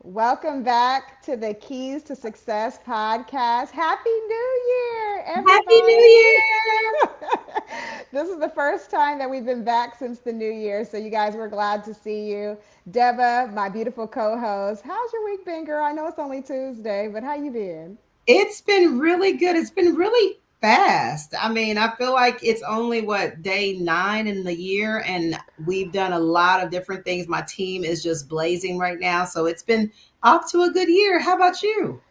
Welcome back to the Keys to Success podcast. Happy New Year, Happy New everybody! Year! This is the first time that we've been back since the new year, so you guys were glad to see you. Deba, my beautiful co-host, how's your week been, girl? I know it's only Tuesday, but how you been? It's been really good. It's been really fast. I feel like it's only day 9 in the year, and we've done a lot of different things. My team is just blazing right now, so it's been off to a good year. How about you?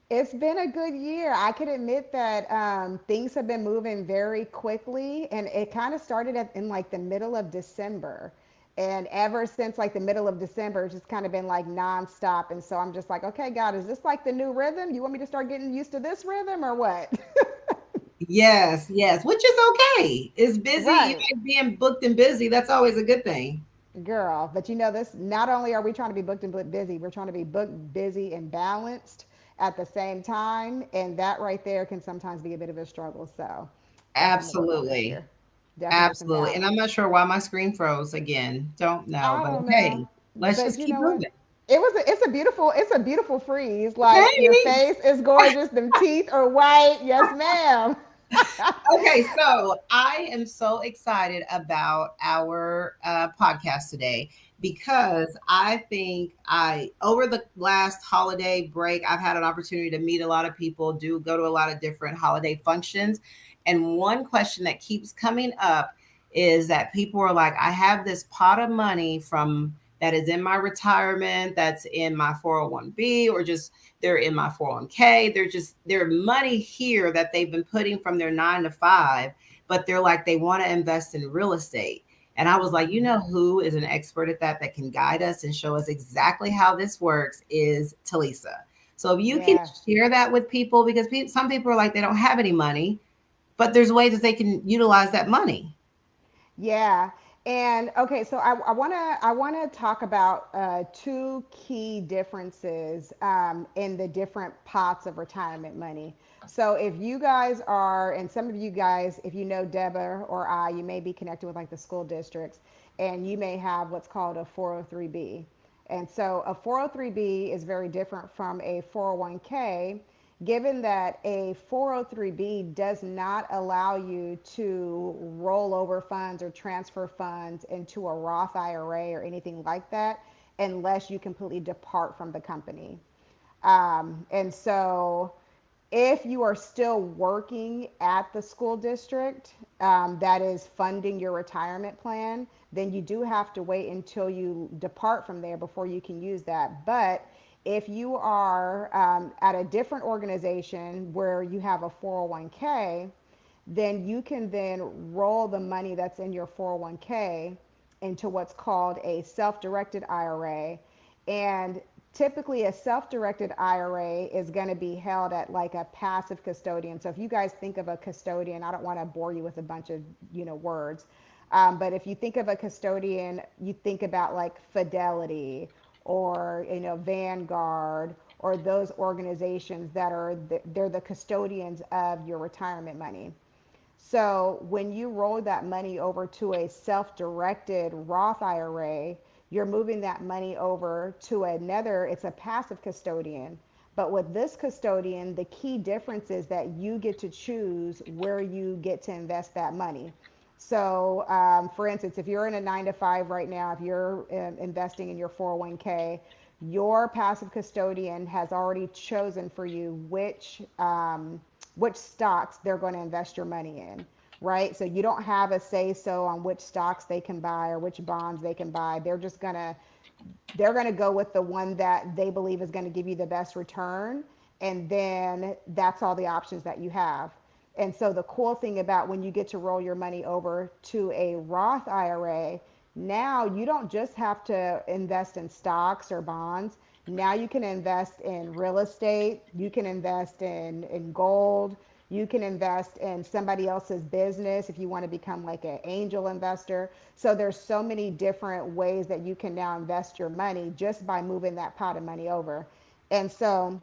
It's been a good year. I can admit that things have been moving very quickly, and it kind of started in like the middle of December. And ever since like the middle of December, it's just kind of been like nonstop. And so I'm just like, okay, God, is this like the new rhythm? You want me to start getting used to this rhythm or what? Yes, yes, which is okay. It's busy, Right, being booked and busy. That's always a good thing. girl. But you know, this not only are we trying to be booked and busy, we're trying to be booked, busy, and balanced at the same time. And that right there can sometimes be a bit of a struggle. So that's what I'm gonna work on this Absolutely. year. Definitely some Absolutely. And I'm balance. not sure why my screen froze again. Don't know, I but don't know, okay. Let's but just you keep know what? moving. It's a beautiful freeze. Like your Thanks. face is gorgeous, them teeth are white. Yes, ma'am. Okay, so I am so excited about our podcast today because I think over the last holiday break, I've had an opportunity to meet a lot of people, do go to a lot of different holiday functions. And one question that keeps coming up is that people are like, I have this pot of money from that is in my retirement, that's in my 401(b), or just they're in my 401(k). They're just their money here that they've been putting from their 9 to 5, but they're like they want to invest in real estate. And I was like, you know who is an expert at that can guide us and show us exactly how this works is Talisa. So if you can Yeah. share that with people, because some people are like they don't have any money, but there's ways that they can utilize that money. Yeah. And okay, so I wanna talk about two key differences in the different pots of retirement money. So if you guys are, and some of you guys, if you know Deborah or I, you may be connected with like the school districts, and you may have what's called a 403b. And so a 403b is very different from a 401k, given that a 403b does not allow you to roll over funds or transfer funds into a Roth IRA or anything like that unless you completely depart from the company. And so if you are still working at the school district that is funding your retirement plan, then you do have to wait until you depart from there before you can use that. But if you are at a different organization where you have a 401k, then you can then roll the money that's in your 401k into what's called a self-directed IRA. And typically a self-directed IRA is going to be held at like a passive custodian. So if you guys think of a custodian, I don't want to bore you with a bunch of, words. But if you think of a custodian, you think about like Fidelity or, Vanguard or those organizations that they're the custodians of your retirement money. So when you roll that money over to a self-directed Roth IRA, you're moving that money over to another, it's a passive custodian. But with this custodian, the key difference is that you get to choose where you get to invest that money. So, for instance, if you're in a 9 to 5 right now, if you're investing in your 401k, your passive custodian has already chosen for you which stocks they're going to invest your money in, right? So you don't have a say so on which stocks they can buy or which bonds they can buy. They're going to go with the one that they believe is going to give you the best return, and then that's all the options that you have. And so the cool thing about when you get to roll your money over to a Roth IRA, now you don't just have to invest in stocks or bonds. Now you can invest in real estate, you can invest in gold, you can invest in somebody else's business if you want to become like an angel investor. So there's so many different ways that you can now invest your money just by moving that pot of money over. And so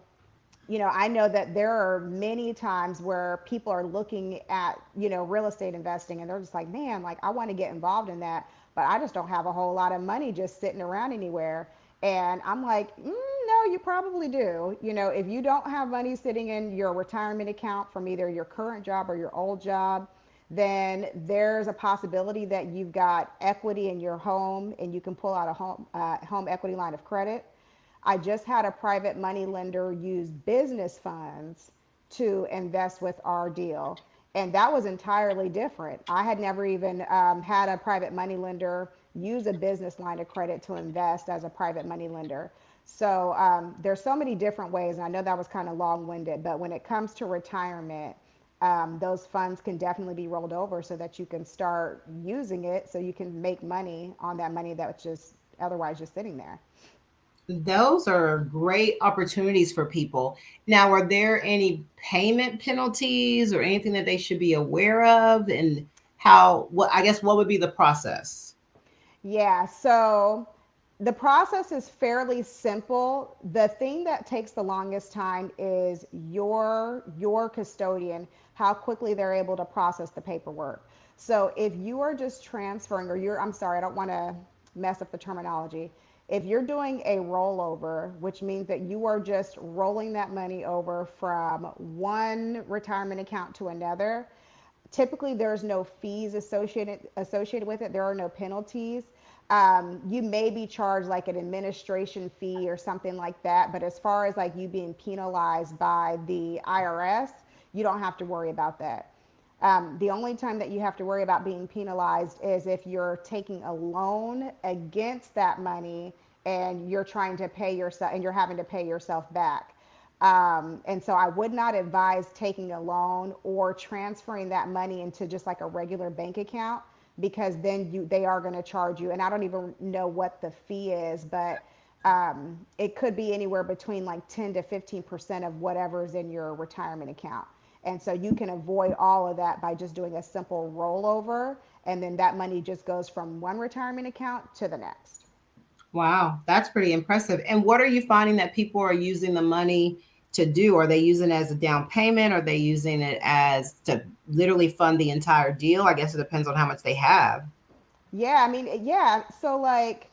I know that there are many times where people are looking at, real estate investing and they're just like, man, like I want to get involved in that, but I just don't have a whole lot of money just sitting around anywhere. And I'm like, no, you probably do. If you don't have money sitting in your retirement account from either your current job or your old job, then there's a possibility that you've got equity in your home and you can pull out a home equity line of credit. I just had a private money lender use business funds to invest with our deal. And that was entirely different. I had never even had a private money lender use a business line of credit to invest as a private money lender. So there's so many different ways. And I know that was kind of long winded, but when it comes to retirement, those funds can definitely be rolled over so that you can start using it so you can make money on that money that's just otherwise just sitting there. Those are great opportunities for people. Now, are there any payment penalties or anything that they should be aware of? And what, I guess, what would be the process? Yeah, so the process is fairly simple. The thing that takes the longest time is your custodian, how quickly they're able to process the paperwork. So if you are just transferring or I'm sorry, I don't want to mess up the terminology. If you're doing a rollover, which means that you are just rolling that money over from one retirement account to another, typically there's no fees associated with it. There are no penalties. You may be charged like an administration fee or something like that, but as far as like you being penalized by the IRS, you don't have to worry about that. The only time that you have to worry about being penalized is if you're taking a loan against that money and you're trying to pay yourself and you're having to pay yourself back. And so I would not advise taking a loan or transferring that money into just like a regular bank account because then they are going to charge you. And I don't even know what the fee is, but it could be anywhere between like 10 to 15% of whatever's in your retirement account. And so you can avoid all of that by just doing a simple rollover. And then that money just goes from one retirement account to the next. Wow, that's pretty impressive. And what are you finding that people are using the money to do? Are they using it as a down payment? Are they using it as to literally fund the entire deal? I guess it depends on how much they have. Yeah, I mean, yeah. So like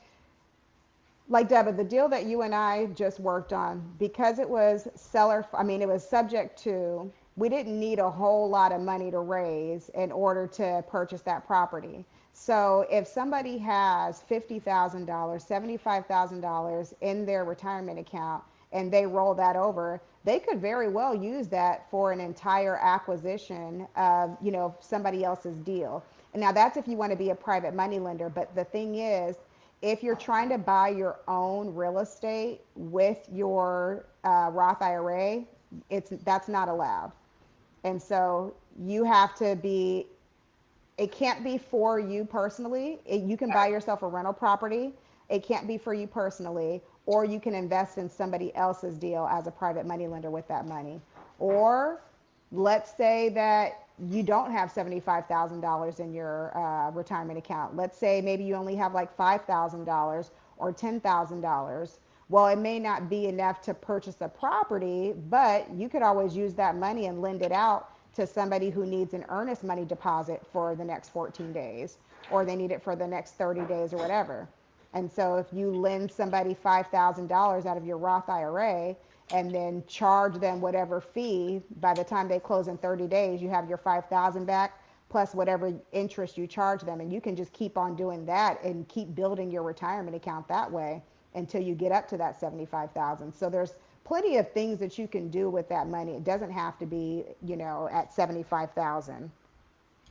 Deba, the deal that you and I just worked on, because it was I mean, it was subject to, we didn't need a whole lot of money to raise in order to purchase that property. So if somebody has $50,000, $75,000 in their retirement account and they roll that over, they could very well use that for an entire acquisition of, somebody else's deal. And now that's if you want to be a private money lender. But the thing is, if you're trying to buy your own real estate with your Roth IRA, that's not allowed. And so you have to be, it can't be for you personally. You can buy yourself a rental property. It can't be for you personally, or you can invest in somebody else's deal as a private money lender with that money. Or let's say that you don't have $75,000 in your retirement account. Let's say maybe you only have like $5,000 or $10,000. Well, it may not be enough to purchase a property, but you could always use that money and lend it out to somebody who needs an earnest money deposit for the next 14 days, or they need it for the next 30 days or whatever. And so if you lend somebody $5,000 out of your Roth IRA and then charge them whatever fee, by the time they close in 30 days, you have your 5,000 back plus whatever interest you charge them. And you can just keep on doing that and keep building your retirement account that way until you get up to that 75,000. So there's plenty of things that you can do with that money. It doesn't have to be, at 75,000.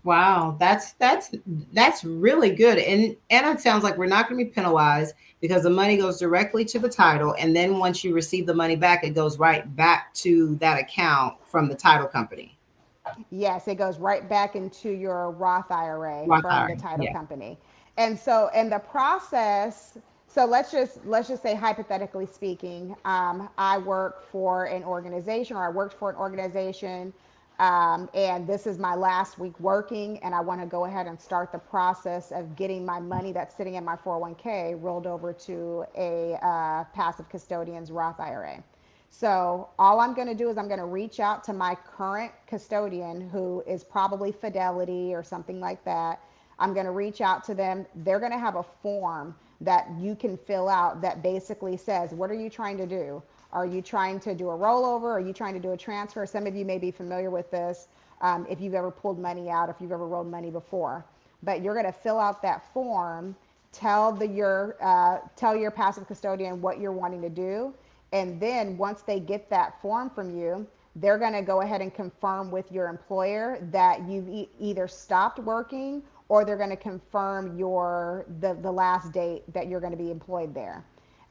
Wow, that's really good. And it sounds like we're not going to be penalized because the money goes directly to the title, and then once you receive the money back, it goes right back to that account from the title company. Yes, it goes right back into your Roth IRA Roth from IRA. the title Yeah. company. And so, and the process, so let's just say hypothetically speaking, I work for an organization or I worked for an organization, and this is my last week working, and I want to go ahead and start the process of getting my money that's sitting in my 401k rolled over to a passive custodian's Roth IRA. So all I'm going to do is I'm going to reach out to my current custodian, who is probably Fidelity or something like that. I'm going to reach out to them. They're going to have a form that you can fill out that basically says, what are you trying to do? Are you trying to do a rollover? Are you trying to do a transfer? Some of you may be familiar with this, if you've ever pulled money out, if you've ever rolled money before. But you're going to fill out that form, tell your passive custodian what you're wanting to do, and then once they get that form from you, they're going to go ahead and confirm with your employer that you've either stopped working, or they're going to confirm the last date that you're going to be employed there.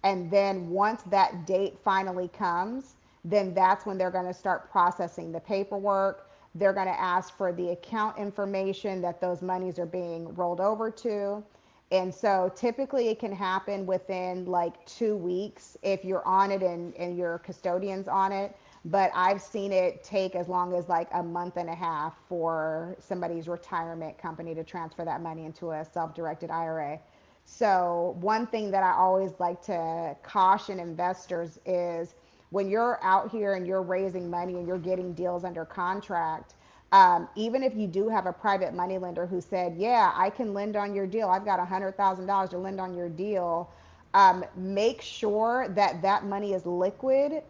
And then once that date finally comes, then that's when they're going to start processing the paperwork. They're going to ask for the account information that those monies are being rolled over to. And so typically it can happen within like 2 weeks if you're on it and your custodian's on it. But I've seen it take as long as like a month and a half for somebody's retirement company to transfer that money into a self-directed IRA. So one thing that I always like to caution investors is when you're out here and you're raising money and you're getting deals under contract, even if you do have a private money lender who said, yeah, I can lend on your deal, I've got $100,000 to lend on your deal, make sure that that money is liquid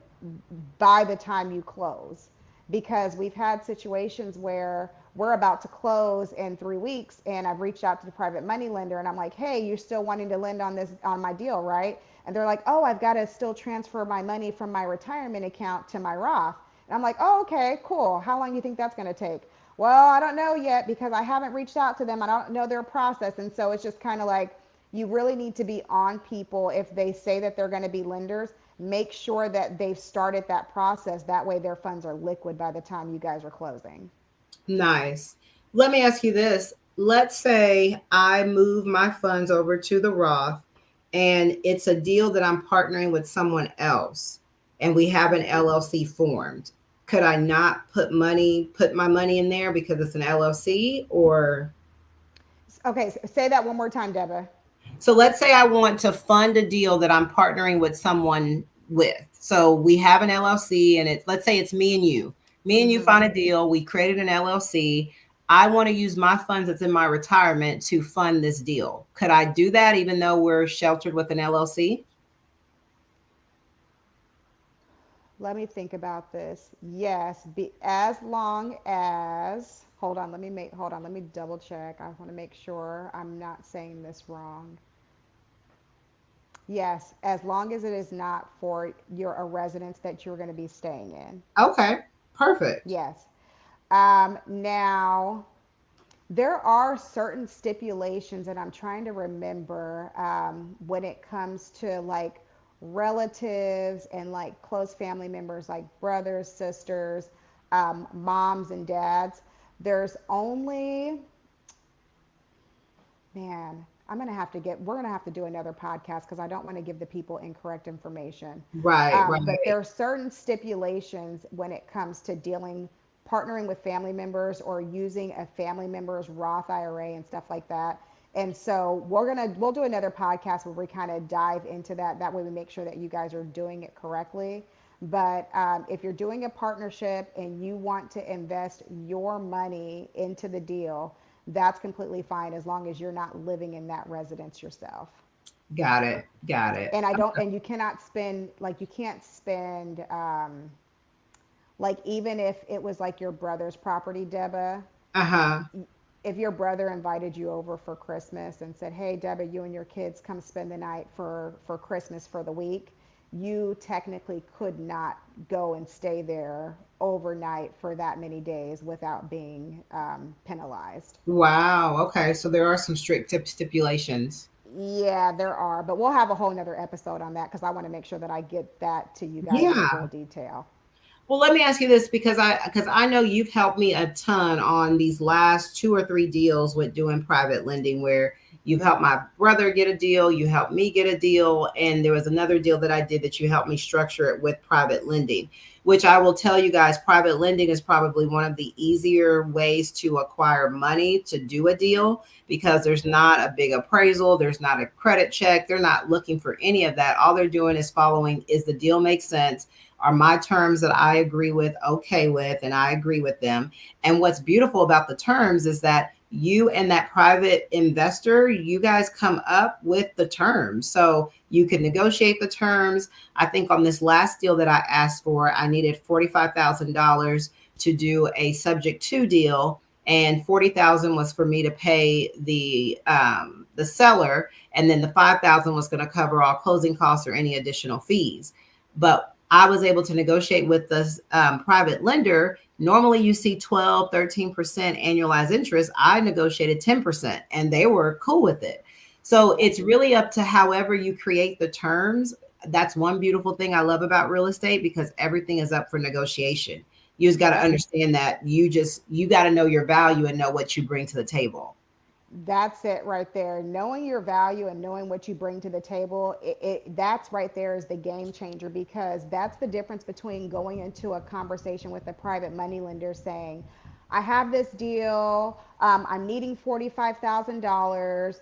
by the time you close. Because we've had situations where we're about to close in 3 weeks and I've reached out to the private money lender and I'm like, hey, you're still wanting to lend on this on my deal, right? And they're like, oh, I've got to still transfer my money from my retirement account to my Roth. And I'm like, oh, okay, cool. How long do you think that's going to take? Well, I don't know yet because I haven't reached out to them. I don't know their process. And so it's just kind of like you really need to be on people if they say that they're going to be lenders. Make sure that they've started that process. That way their funds are liquid by the time you guys are closing. Nice. Let me ask you this. Let's say I move my funds over to the Roth and it's a deal that I'm partnering with someone else and we have an LLC formed. Could I not put my money in there because it's an LLC or? Okay, so say that one more time, Deba. So let's say I want to fund a deal that I'm partnering with someone with. So we have an LLC and it's, let's say it's me and you. Me and you Mm-hmm. find a deal, we created an LLC. I want to use my funds that's in my retirement to fund this deal. Could I do that even though we're sheltered with an LLC? Let me think about this. Yes, be as long as hold on, let me double check. I want to make sure I'm not saying this wrong. Yes, as long as it is not for your a residence that you're going to be staying in. Okay, perfect. Yes. Now there are certain stipulations, and I'm trying to remember when it comes to like relatives and like close family members, like brothers, sisters, moms, and dads. There's only, man, we're gonna have to do another podcast because I don't want to give the people incorrect information. Right, right. But there are certain stipulations when it comes to partnering with family members or using a family member's Roth IRA and stuff like that. And so we'll do another podcast where we kind of dive into that. That way we make sure that you guys are doing it correctly. But if you're doing a partnership and you want to invest your money into the deal, that's completely fine as long as you're not living in that residence yourself. Got it. Got it. And you cannot spend, like, you can't spend, like, even if it was like your brother's property, Deba, Uh-huh. if your brother invited you over for Christmas and said, hey, Deba, you and your kids come spend the night for Christmas for the week, you technically could not go and stay there overnight for that many days without being penalized. Wow. Okay. So there are some strict stipulations. Yeah, there are, but we'll have a whole nother episode on that because I want to make sure that I get that to you guys in full Yeah. detail. Well, let me ask you this because I know you've helped me a ton on these last two or three deals with doing private lending where you've helped my brother get a deal, you helped me get a deal, and there was another deal that I did that you helped me structure it with private lending, which I will tell you guys, private lending is probably one of the easier ways to acquire money to do a deal because there's not a big appraisal, there's not a credit check, they're not looking for any of that. All they're doing is following, is the deal make sense? Are my terms that I agree with okay with, and I agree with them. And what's beautiful about the terms is that you and that private investor, you guys come up with the terms. So you can negotiate the terms. I think on this last deal that I asked for, I needed $45,000 to do a subject to deal, and 40,000 was for me to pay the seller, and then the 5,000 was going to cover all closing costs or any additional fees. But I was able to negotiate with this private lender. Normally you see 12, 13% annualized interest. I negotiated 10% and they were cool with it. So it's really up to however you create the terms. That's one beautiful thing I love about real estate, because everything is up for negotiation. You just got to Yep. understand that you got to know your value and know what you bring to the table. That's it right there. Knowing your value and knowing what you bring to the table, that's right there is the game changer, because that's the difference between going into a conversation with a private money lender saying, I have this deal. I'm needing $45,000.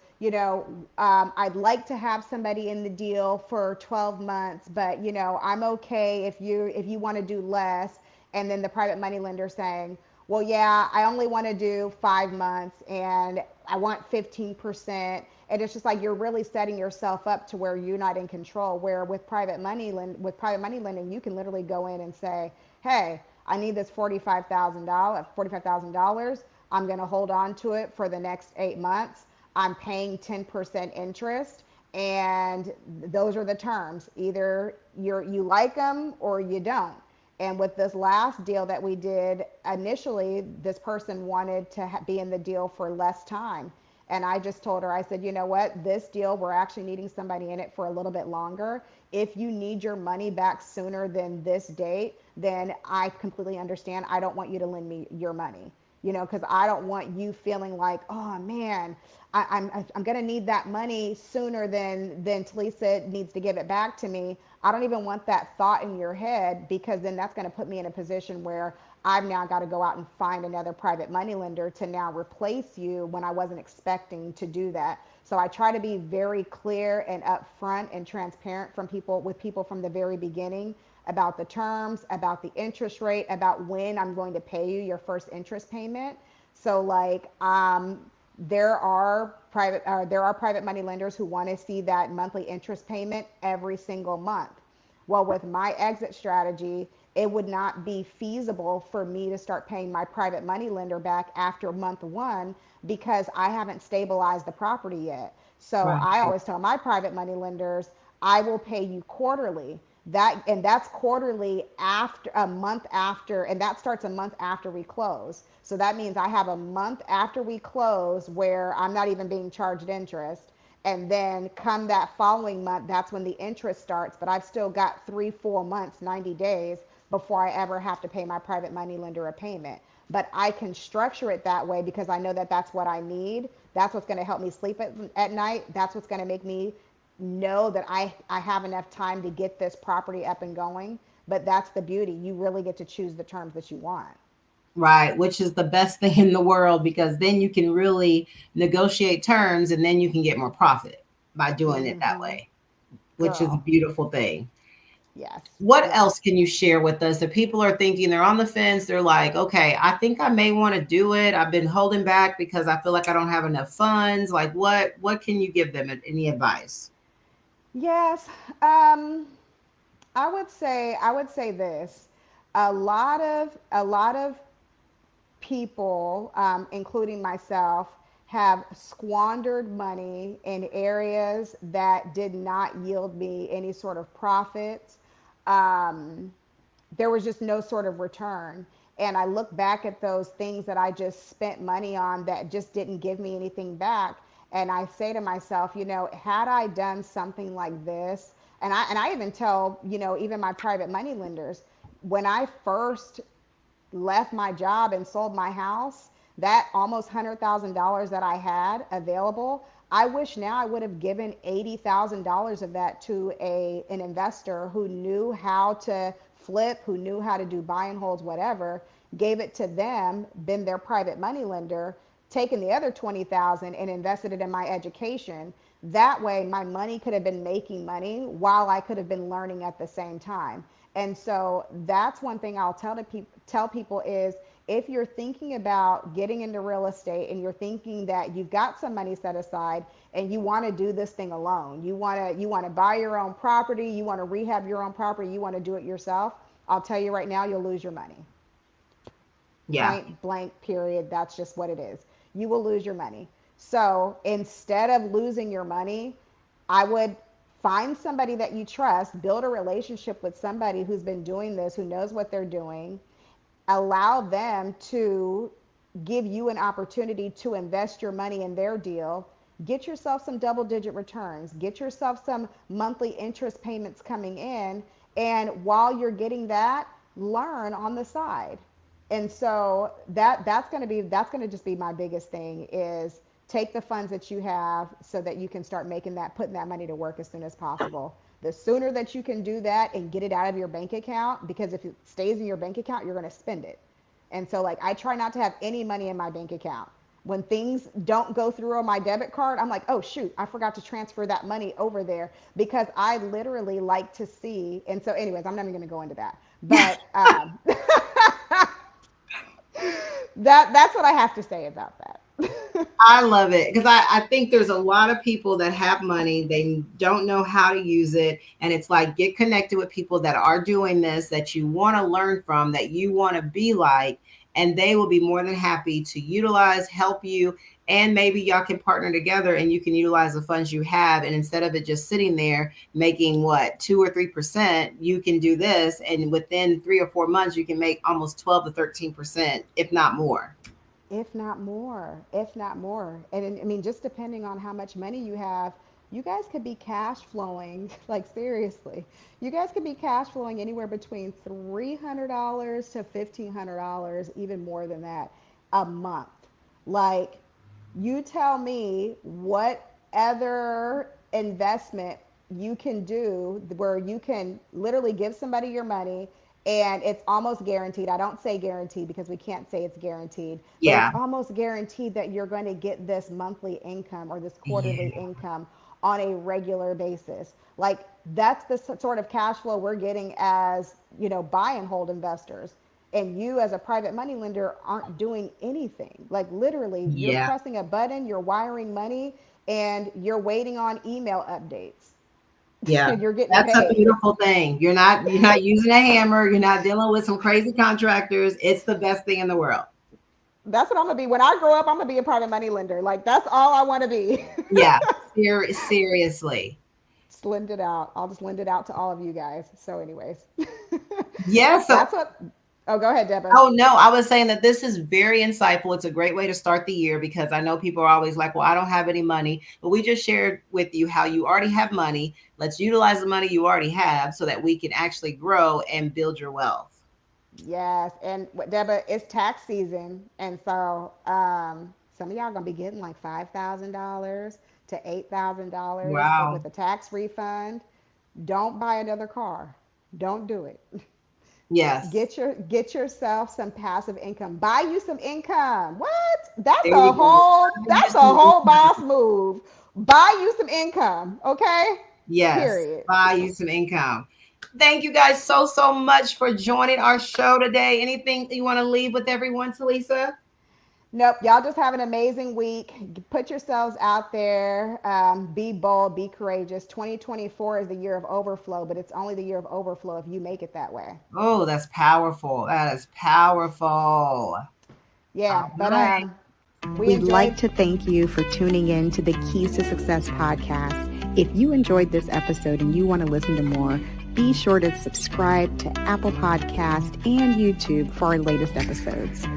I'd like to have somebody in the deal for 12 months, but I'm okay if you want to do less. And then the private money lender saying, well, yeah, I only want to do 5 months and I want 15%. And it's just like you're really setting yourself up to where you're not in control. Where with private money lending, you can literally go in and say, hey, I need this $45,000. I'm going to hold on to it for the next 8 months. I'm paying 10% interest. And those are the terms. Either you like them or you don't. And with this last deal that we did, initially, this person wanted to be in the deal for less time. And I just told her, I said, you know what, this deal, we're actually needing somebody in it for a little bit longer. If you need your money back sooner than this date, then I completely understand. I don't want you to lend me your money, because I don't want you feeling like, oh man, I'm gonna need that money sooner than Tilisa needs to give it back to me. I don't even want that thought in your head, because then that's gonna put me in a position where I've now got to go out and find another private money lender to now replace you when I wasn't expecting to do that. So I try to be very clear and upfront and transparent with people from the very beginning about the terms, about the interest rate, about when I'm going to pay you your first interest payment. So like there are private money lenders who want to see that monthly interest payment every single month. Well, with my exit strategy, it would not be feasible for me to start paying my private money lender back after month one, because I haven't stabilized the property yet. So Right. I always tell my private money lenders, I will pay you quarterly. That's quarterly after a month after, and that starts a month after we close. So that means I have a month after we close where I'm not even being charged interest. And then come that following month, that's when the interest starts. But I've still got 3, 4 months, 90 days before I ever have to pay my private money lender a payment. But I can structure it that way because I know that that's what I need. That's what's going to help me sleep at night. That's what's going to make me know that I have enough time to get this property up and going. But that's the beauty. You really get to choose the terms that you want. Right, which is the best thing in the world, because then you can really negotiate terms and then you can get more profit by doing it that Mm-hmm. way, which is a Girl. beautiful thing. Yes. What Yes. else can you share with us that people are thinking, they're on the fence, they're like, okay, I think I may want to do it. I've been holding back because I feel like I don't have enough funds. Like what can you give them, any advice? Yes. I would say this. A lot of people, including myself, have squandered money in areas that did not yield me any sort of profits. Um, there was just no sort of return. And I look back at those things that I just spent money on that just didn't give me anything back. And I say to myself, had I done something like this, and I even tell, even my private money lenders, when I first left my job and sold my house, that almost $100,000 that I had available, I wish now I would have given $80,000 of that to an investor who knew how to flip, who knew how to do buy and holds, whatever, gave it to them, been their private money lender, taken the other 20,000 and invested it in my education. That way my money could have been making money while I could have been learning at the same time. And so that's one thing I'll tell people is, if you're thinking about getting into real estate and you're thinking that you've got some money set aside and you want to do this thing alone, you want to buy your own property, you want to rehab your own property, you want to do it yourself, I'll tell you right now, you'll lose your money. Yeah. Point blank, period. That's just what it is. You will lose your money. So instead of losing your money, I would find somebody that you trust, build a relationship with somebody who's been doing this, who knows what they're doing, allow them to give you an opportunity to invest your money in their deal. Get yourself some double digit returns, get yourself some monthly interest payments coming in. And while you're getting that, learn on the side. And so that's going to just be my biggest thing is take the funds that you have so that you can start putting that money to work as soon as possible. The sooner that you can do that and get it out of your bank account, because if it stays in your bank account, you're going to spend it. And so like I try not to have any money in my bank account. When things don't go through on my debit card, I'm like, oh shoot, I forgot to transfer that money over there, because I literally like to see. And so anyways, I'm not even going to go into that. But that's what I have to say about that. I love it because I think there's a lot of people that have money. They don't know how to use it. And it's like, get connected with people that are doing this, that you want to learn from, that you want to be like, and they will be more than happy to utilize, help you. And maybe y'all can partner together and you can utilize the funds you have. And instead of it just sitting there making 2 or 3%, you can do this. And within 3 or 4 months, you can make almost 12 to 13%, if not more. If not more, if not more. And I mean, just depending on how much money you have, you guys could be cash flowing, like seriously, you guys could be cash flowing anywhere between $300 to $1,500, even more than that, a month. Like, you tell me what other investment you can do where you can literally give somebody your money and it's almost guaranteed. I don't say guaranteed because we can't say it's guaranteed, but Yeah. it's almost guaranteed that you're going to get this monthly income or this quarterly income on a regular basis. Like that's the sort of cash flow we're getting as, buy and hold investors. And you as a private money lender aren't doing anything. Like literally, you're Yeah. pressing a button, you're wiring money, and you're waiting on email updates. Yeah. And you're getting That's a paid. beautiful thing. You're not using a hammer. You're not dealing with some crazy contractors. It's the best thing in the world. That's what I'm gonna be. When I grow up, I'm gonna be a private money lender. Like that's all I want to be. Yeah. Seriously. Just lend it out. I'll just lend it out to all of you guys. So, anyways, Yeah. So that's what. Oh, go ahead, Deba. Oh, no, I was saying that this is very insightful. It's a great way to start the year because I know people are always like, well, I don't have any money. But we just shared with you how you already have money. Let's utilize the money you already have so that we can actually grow and build your wealth. Yes, and Deba, it's tax season, and so some of y'all gonna be getting like $5,000 to $8,000 Wow. with a tax refund. Don't buy another car. Don't do it. Yes. Get yourself some passive income. Buy you some income. What? That's There a you go. whole boss move. Buy you some income, okay? Yes. Period. Buy you some income. Thank you guys so much for joining our show today. Anything you want to leave with everyone, Tilisa? Nope. Y'all just have an amazing week. Put yourselves out there. Be bold. Be courageous. 2024 is the year of overflow, but it's only the year of overflow if you make it that way. Oh, that's powerful. That is powerful. Yeah, All but right. we'd like to thank you for tuning in to the Keys to Success podcast. If you enjoyed this episode and you want to listen to more, be sure to subscribe to Apple Podcast and YouTube for our latest episodes.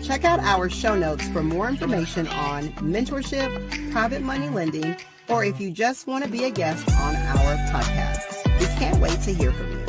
Check out our show notes for more information on mentorship, private money lending, or if you just want to be a guest on our podcast. We can't wait to hear from you.